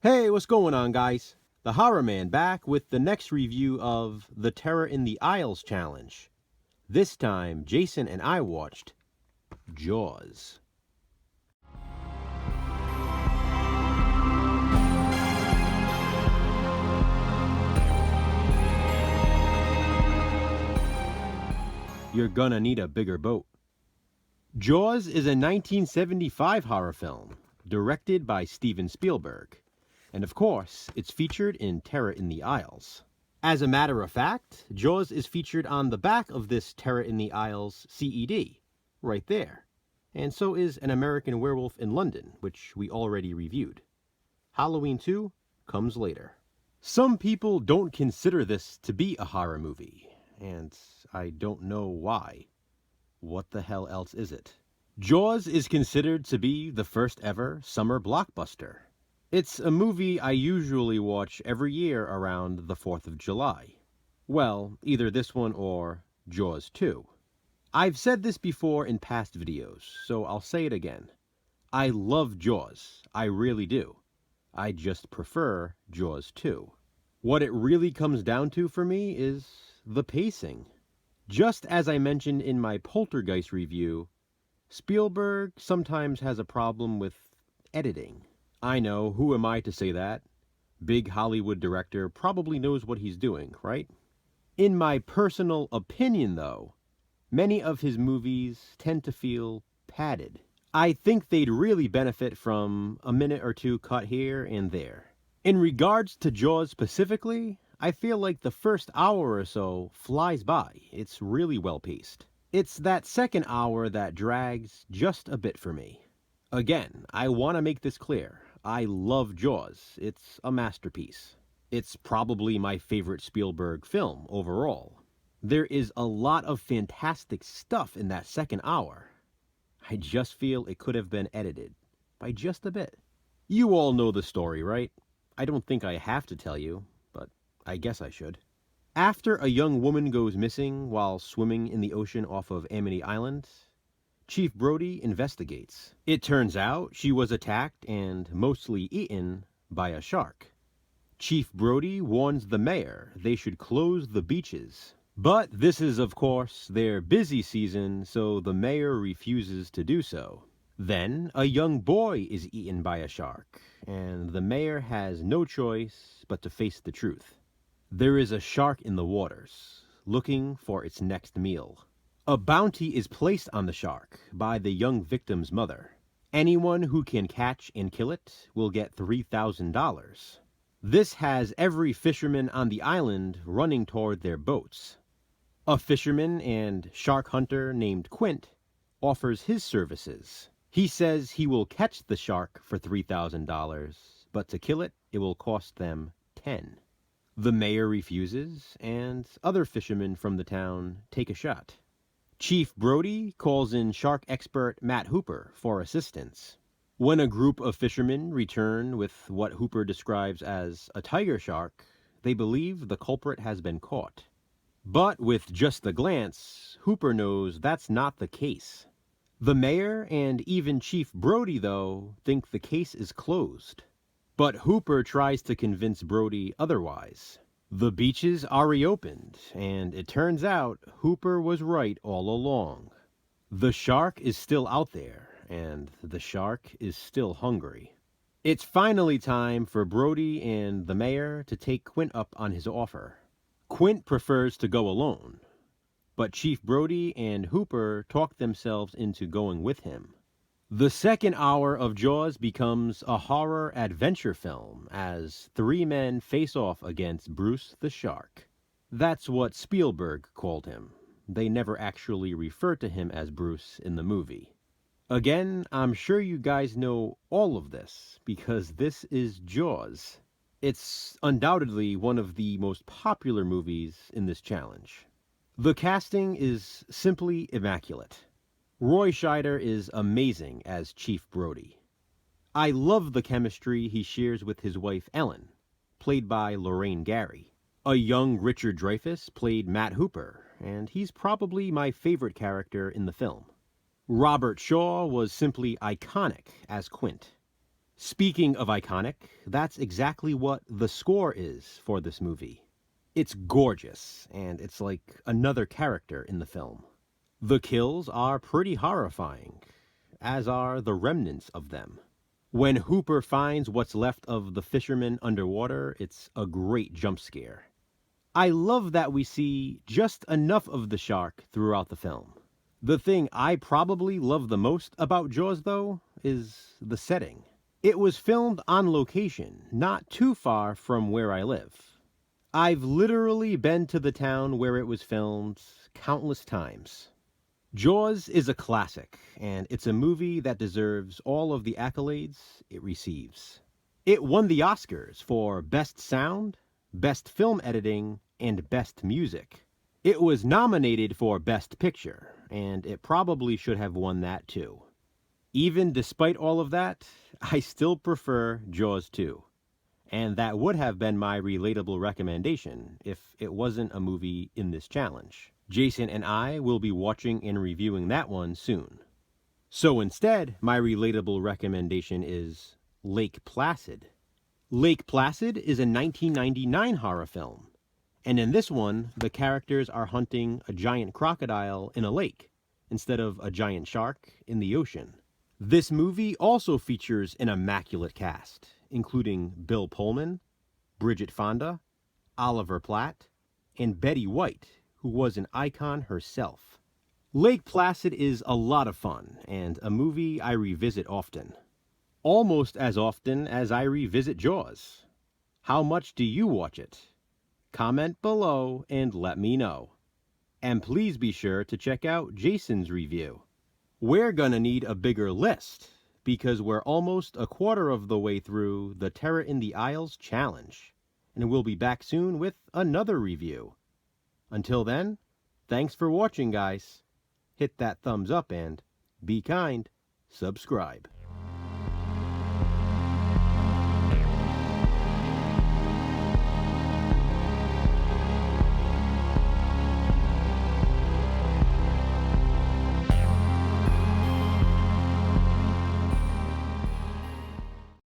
Hey, what's going on, guys? The Horror Man back with the next review of the Terror in the Isles challenge. This time, Jason and I watched Jaws. You're gonna need a bigger boat. Jaws is a 1975 horror film, directed by Steven Spielberg. And of course, it's featured in Terror in the Isles. As a matter of fact, Jaws is featured on the back of this Terror in the Isles CED, right there. And so is An American Werewolf in London, which we already reviewed. Halloween 2 comes later. Some people don't consider this to be a horror movie, and I don't know why. What the hell else is it? Jaws is considered to be the first ever summer blockbuster. It's a movie I usually watch every year around the 4th of July. Well, either this one or Jaws 2. I've said this before in past videos, so I'll say it again. I love Jaws, I really do. I just prefer Jaws 2. What it really comes down to for me is the pacing. Just as I mentioned in my Poltergeist review, Spielberg sometimes has a problem with editing. I know, who am I to say that? Big Hollywood director probably knows what he's doing, right? In my personal opinion, though, many of his movies tend to feel padded. I think they'd really benefit from a minute or two cut here and there. In regards to Jaws specifically, I feel like the first hour or so flies by. It's really well paced. It's that second hour that drags just a bit for me. Again, I want to make this clear. I love Jaws. It's a masterpiece. It's probably my favorite Spielberg film overall. There is a lot of fantastic stuff in that second hour. I just feel it could have been edited by just a bit. You all know the story, right? I don't think I have to tell you, but I guess I should. After a young woman goes missing while swimming in the ocean off of Amity Island, Chief Brody investigates. It turns out she was attacked and mostly eaten by a shark. Chief Brody warns the mayor they should close the beaches. But this is, of course, their busy season, so the mayor refuses to do so. Then, a young boy is eaten by a shark, and the mayor has no choice but to face the truth. There is a shark in the waters, looking for its next meal. A bounty is placed on the shark by the young victim's mother. Anyone who can catch and kill it will get $3,000. This has every fisherman on the island running toward their boats. A fisherman and shark hunter named Quint offers his services. He says he will catch the shark for $3,000, but to kill it, it will cost them $10,000. The mayor refuses, and other fishermen from the town take a shot. Chief Brody calls in shark expert Matt Hooper for assistance. When a group of fishermen return with what Hooper describes as a tiger shark, they believe the culprit has been caught. But with just a glance, Hooper knows that's not the case. The mayor and even Chief Brody, though, think the case is closed. But Hooper tries to convince Brody otherwise. The beaches are reopened, and it turns out Hooper was right all along. The shark is still out there, and the shark is still hungry. It's finally time for Brody and the mayor to take Quint up on his offer. Quint prefers to go alone, but Chief Brody and Hooper talk themselves into going with him. The second hour of Jaws becomes a horror adventure film as three men face off against Bruce the Shark. That's what Spielberg called him. They never actually refer to him as Bruce in the movie. Again, I'm sure you guys know all of this because this is Jaws. It's undoubtedly one of the most popular movies in this challenge. The casting is simply immaculate. Roy Scheider is amazing as Chief Brody. I love the chemistry he shares with his wife Ellen, played by Lorraine Gary. A young Richard Dreyfuss played Matt Hooper, and he's probably my favorite character in the film. Robert Shaw was simply iconic as Quint. Speaking of iconic, that's exactly what the score is for this movie. It's gorgeous, and it's like another character in the film. The kills are pretty horrifying, as are the remnants of them. When Hooper finds what's left of the fisherman underwater, it's a great jump scare. I love that we see just enough of the shark throughout the film. The thing I probably love the most about Jaws, though, is the setting. It was filmed on location, not too far from where I live. I've literally been to the town where it was filmed countless times. Jaws is a classic, and it's a movie that deserves all of the accolades it receives. It won the Oscars for Best Sound, Best Film Editing, and Best Music. It was nominated for Best Picture, and it probably should have won that too. Even despite all of that, I still prefer Jaws 2. And that would have been my relatable recommendation if it wasn't a movie in this challenge. Jason and I will be watching and reviewing that one soon. So instead, my relatable recommendation is Lake Placid. Lake Placid is a 1999 horror film. And in this one, the characters are hunting a giant crocodile in a lake instead of a giant shark in the ocean. This movie also features an immaculate cast, including Bill Pullman, Bridget Fonda, Oliver Platt, and Betty White, who was an icon herself. Lake Placid is a lot of fun and a movie I revisit often. Almost as often as I revisit Jaws. How much do you watch it? Comment below and let me know. And please be sure to check out Jason's review. We're gonna need a bigger list because we're almost a quarter of the way through the Terror in the Isles challenge, and we'll be back soon with another review. Until then, thanks for watching, guys. Hit that thumbs up and be kind. Subscribe.